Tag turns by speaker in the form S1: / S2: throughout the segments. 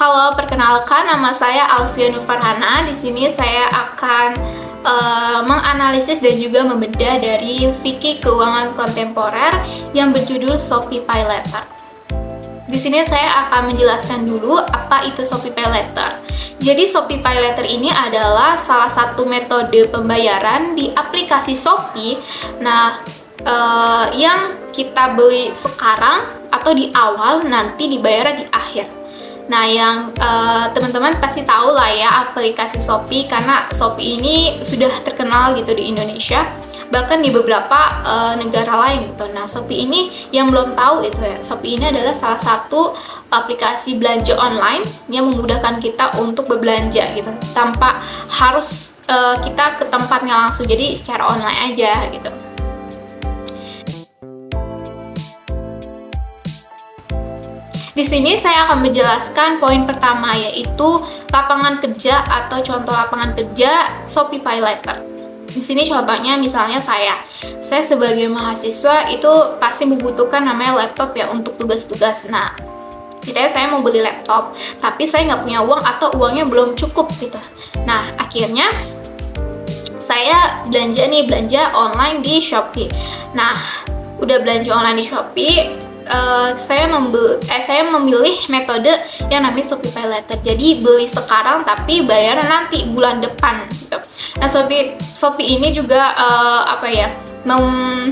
S1: Halo, perkenalkan nama saya Alfia Nur Farhana. Di sini saya akan menganalisis dan juga membedah dari fikih keuangan kontemporer yang berjudul Shopee Pay Later. Di sini saya akan menjelaskan dulu apa itu Shopee Pay Later. Jadi Shopee Pay Later ini adalah salah satu metode pembayaran di aplikasi Shopee. Nah, yang kita beli sekarang atau di awal, nanti dibayar di akhir. Nah, yang teman-teman pasti tahu lah ya aplikasi Shopee, karena Shopee ini sudah terkenal gitu di Indonesia, bahkan di beberapa negara lain gitu. Nah, Shopee ini yang belum tahu itu ya, Shopee ini adalah salah satu aplikasi belanja online yang memudahkan kita untuk berbelanja gitu, tanpa harus kita ke tempatnya langsung, jadi secara online aja gitu. Di sini saya akan menjelaskan poin pertama, yaitu lapangan kerja atau contoh lapangan kerja Shopee Pay Later. Di sini contohnya misalnya saya sebagai mahasiswa itu pasti membutuhkan namanya laptop ya untuk tugas-tugas. Nah, saya mau beli laptop, tapi saya nggak punya uang atau uangnya belum cukup gitu. Nah, akhirnya saya belanja online di Shopee. Nah, udah belanja online di Shopee, saya memilih metode yang namanya Shopee Pay Later. Jadi beli sekarang tapi bayaran nanti bulan depan gitu. Nah, Shopee ini juga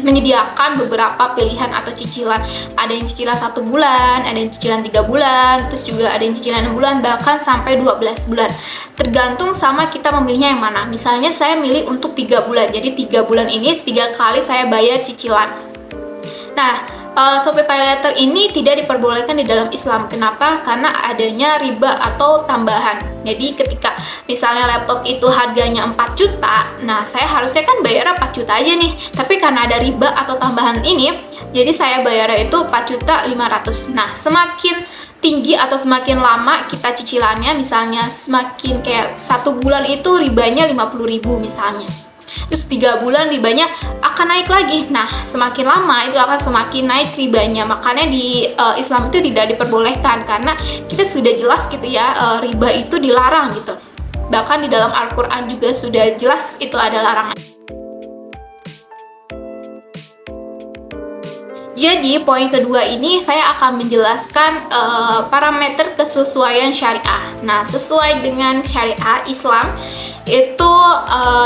S1: menyediakan beberapa pilihan atau cicilan. Ada yang cicilan 1 bulan, ada yang cicilan 3 bulan, terus juga ada yang cicilan 6 bulan, bahkan sampai 12 bulan. Tergantung sama kita memilihnya yang mana. Misalnya saya milih untuk 3 bulan. Jadi 3 bulan ini 3 kali saya bayar cicilan. Nah, Shopee Pay Later ini tidak diperbolehkan di dalam Islam. Kenapa? Karena adanya riba atau tambahan. Jadi ketika misalnya laptop itu harganya 4 juta, nah saya harusnya kan bayar 4 juta aja nih. Tapi karena ada riba atau tambahan ini, jadi saya bayarnya itu 4.500.000. Nah, semakin tinggi atau semakin lama kita cicilannya, misalnya semakin kayak 1 bulan itu ribanya 50.000 misalnya. Terus 3 bulan ribanya akan naik lagi. Nah, semakin lama itu akan semakin naik ribanya. Makanya di Islam itu tidak diperbolehkan, karena kita sudah jelas gitu ya, riba itu dilarang gitu. Bahkan di dalam Al-Quran juga sudah jelas itu ada larangan. Jadi poin kedua ini saya akan menjelaskan parameter kesesuaian syariah. Nah, sesuai dengan syariah Islam itu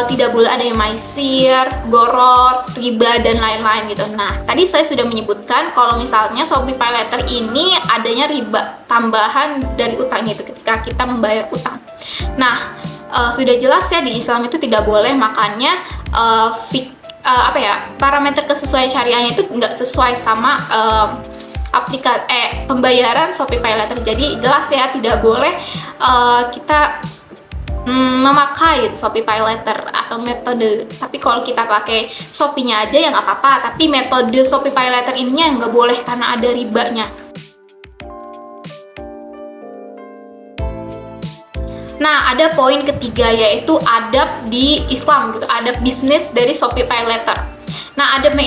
S1: tidak boleh ada yang maisir, goror, riba, dan lain-lain gitu. Nah, tadi saya sudah menyebutkan kalau misalnya Shopee Pay Later ini adanya riba tambahan dari utang itu ketika kita membayar utang. Nah, sudah jelas ya di Islam itu tidak boleh, makanya parameter kesesuaian syariahnya itu nggak sesuai sama pembayaran Shopee Pay Later. Jadi jelas ya, tidak boleh kita memakai Shopee Pay Later atau metode. Tapi kalau kita pakai Shopee-nya aja ya nggak apa-apa, tapi metode Shopee Pay Later ini nggak boleh karena ada ribanya. Nah, ada poin ketiga, yaitu adab di Islam gitu, adab bisnis dari Shopee Pay Later. Nah, adab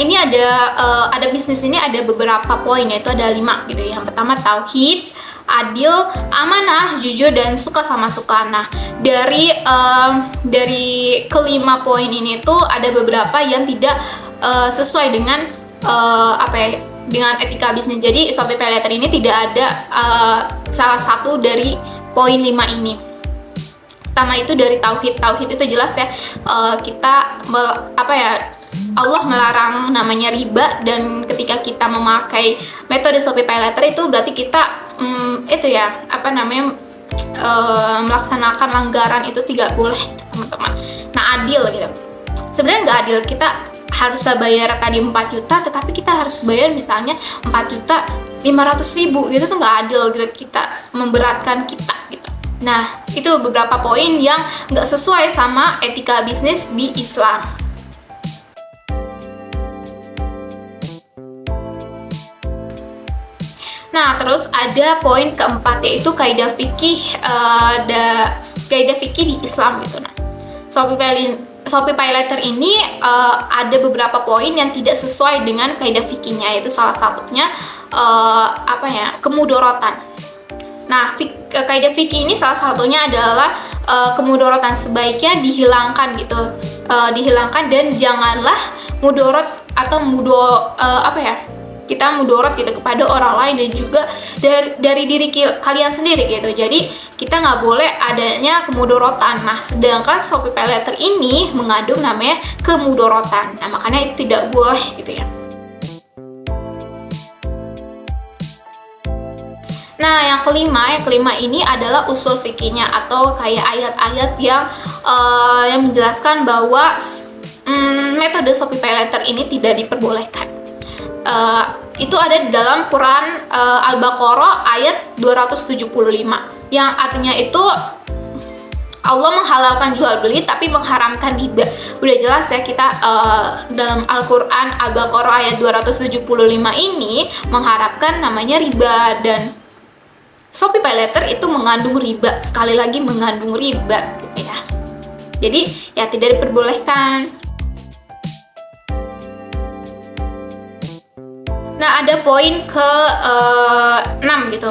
S1: bisnis ini ada beberapa poin, yaitu ada 5 gitu. Yang pertama tauhid, adil, amanah, jujur, dan suka sama suka. Nah, dari kelima poin ini tuh ada beberapa yang tidak sesuai dengan dengan etika bisnis. Jadi Shopee Pay Later ini tidak ada salah satu dari poin 5 ini. Pertama itu dari tauhid. Tauhid itu jelas ya, Allah melarang namanya riba, dan ketika kita memakai metode Shopee Pay Later itu berarti kita melaksanakan langgaran itu tidak boleh, teman-teman. Nah, adil gitu. Sebenarnya nggak adil, kita harus bayar tadi 4 juta, tetapi kita harus bayar misalnya 4.500.000 gitu tuh nggak adil gitu, kita memberatkan kita gitu. Nah, itu beberapa poin yang nggak sesuai sama etika bisnis di Islam. Nah, terus ada poin keempat, yaitu kaidah fikih di Islam gitu. Nah, Shopee Pay Later ini ada beberapa poin yang tidak sesuai dengan kaidah fikihnya, yaitu salah satunya kemudorotan. Nah, kaidah fikih ini salah satunya adalah kemudorotan sebaiknya dihilangkan gitu, dihilangkan, dan janganlah mudorot atau kita mudorot gitu kepada orang lain dan juga dari diri kalian sendiri gitu. Jadi kita nggak boleh adanya kemudorotan. Nah, sedangkan Shopee Pay Later ini mengandung namanya kemudorotan. Nah, makanya itu tidak boleh gitu ya. Nah, yang kelima ini adalah usul fikihnya atau kayak ayat-ayat yang menjelaskan bahwa metode Shopee Pay Later ini tidak diperbolehkan. Itu ada di dalam Quran Al-Baqarah ayat 275 yang artinya itu Allah menghalalkan jual beli tapi mengharamkan riba. Udah jelas ya kita dalam Al-Quran Al-Baqarah ayat 275 ini mengharapkan namanya riba, dan Shopee Pay Later itu mengandung riba, sekali lagi mengandung riba gitu ya. Jadi ya tidak diperbolehkan. Nah, ada poin ke-6 gitu,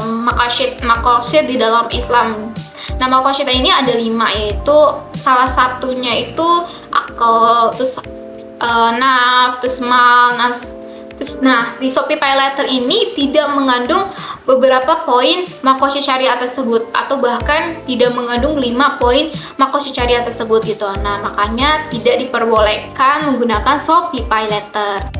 S1: maqasid di dalam Islam. Nah, maqasid ini ada 5, yaitu salah satunya itu akal, terus naf, terus mal, nah, di Shopee Pay Later ini tidak mengandung beberapa poin maqasid syariah tersebut, atau bahkan tidak mengandung 5 poin maqasid syariah tersebut gitu. Nah, makanya tidak diperbolehkan menggunakan Shopee Pay Later.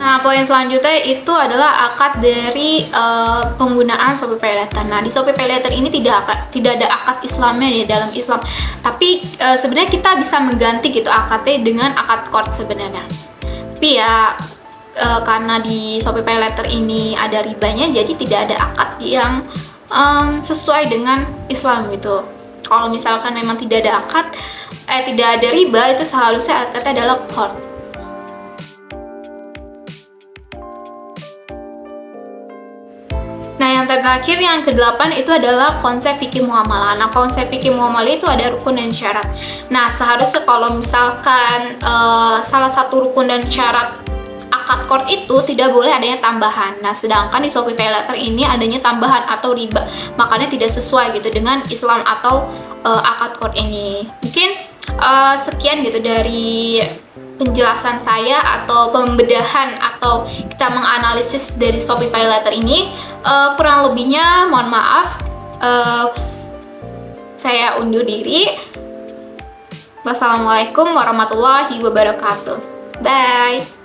S1: Nah, poin selanjutnya itu adalah akad dari penggunaan Shopee Pay Later. Nah, di Shopee Pay Later ini tidak ada akad Islamnya di dalam Islam. Tapi sebenarnya kita bisa mengganti gitu akadnya dengan akad qard sebenarnya. Tapi ya karena di Shopee Pay Later ini ada ribanya, jadi tidak ada akad yang sesuai dengan Islam gitu. Kalau misalkan memang tidak ada akad, tidak ada riba, itu seharusnya akadnya adalah qard. Nah, yang terakhir yang ke-8 itu adalah konsep fikih muamalah. Nah, konsep fikih muamalah itu ada rukun dan syarat. Nah, seharusnya kalau misalkan salah satu rukun dan syarat akad qard itu tidak boleh adanya tambahan. Nah, sedangkan di Shopee Pay Later ini adanya tambahan atau riba, makanya tidak sesuai gitu dengan Islam atau akad qard ini. Mungkin sekian gitu dari penjelasan saya atau pembedahan atau kita menganalisis dari Shopee Pay Later ini. Kurang lebihnya mohon maaf. Saya undur diri. Wassalamualaikum warahmatullahi wabarakatuh. Bye.